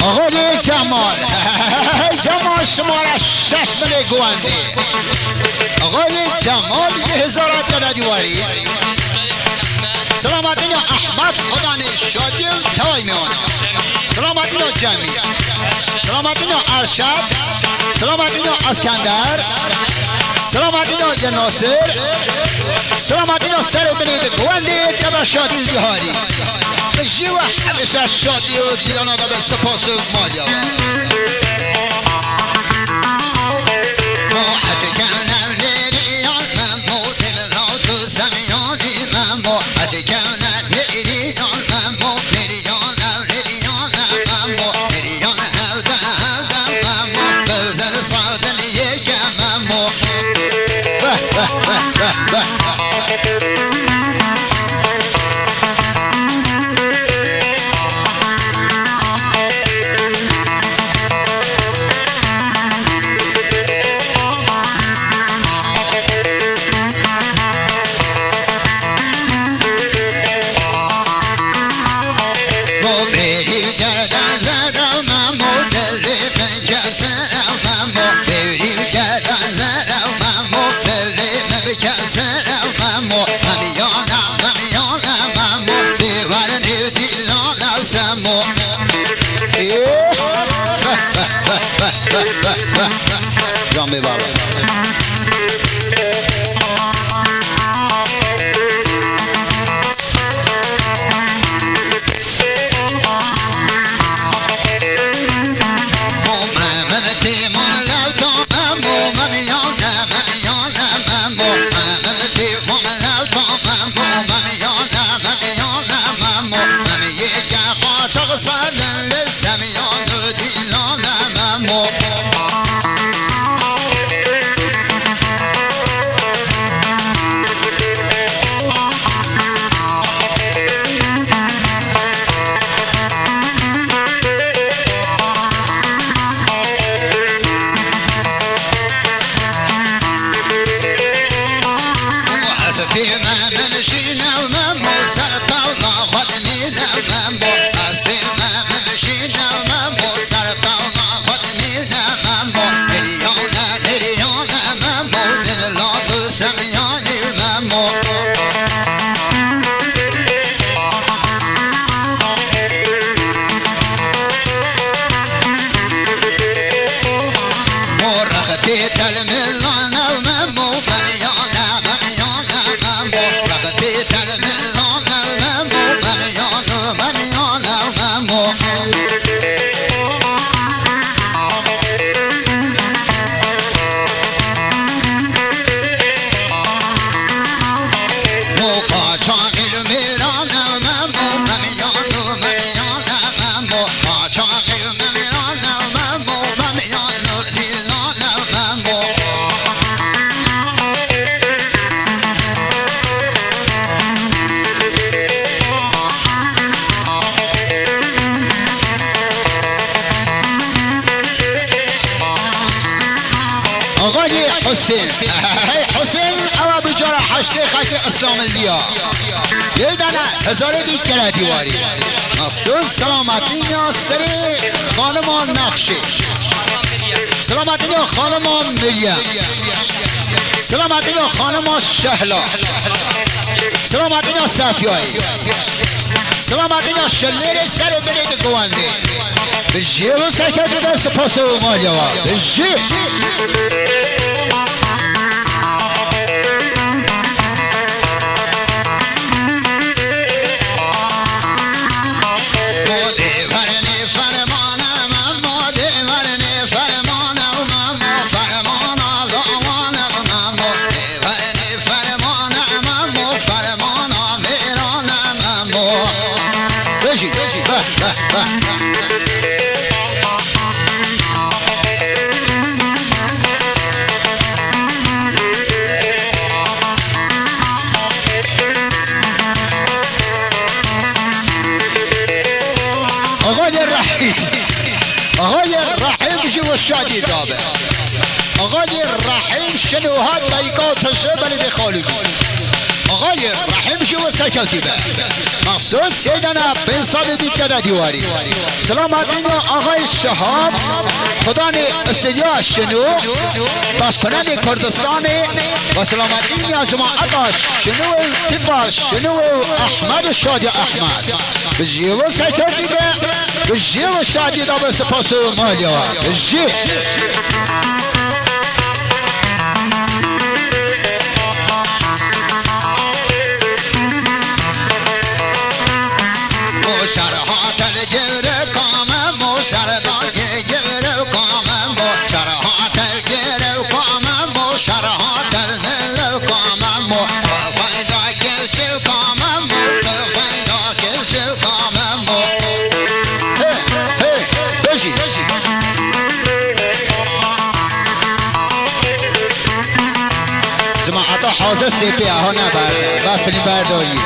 آقای جمال جمال شماره 6 بله گوانده آقای جمال 1000 تا دیواری سلامتی احمد خدا نشادی توی میانا سلامتی جمعی سلامتی ارشد سلامتی اسکندر سلامتی ناصر سلامتی سر دلید گوانده تبا شادی جهاری بجیو همیشه شادی و دیلانا دا به سپاس و مالیا جامعه بابا آقای حسین حسین اما بیچاره حشته خط اسلام البیا یه دانه هزار دید کرده دیواری مخصوص سلامتی ناصری خانمان نقشه سلامتی خانمان مریم سلامتی خانمان شهلا سلامتی صفیایی سلامتی شلیر سر دلید گوانده به جیب سرکتی به سپاس و مالیا به جیب آقای رحیم و شادی دابه آقای رحیم شنوهات دایکات بلد خالدی آقای رحیم شو سکاتی به مقصود سیدنا بن سال دیگر دیواری سلامت آقای شهاب خدا نے استجاع شنو باسکنان کردستان و سلامتی جماعت شنو تبا شنو احمد شادی احمد بجیو سکاتی به بجیو شادی دابه سپاس و مالیا بجیو حاضر سپی ها نبرده و فیلم برداری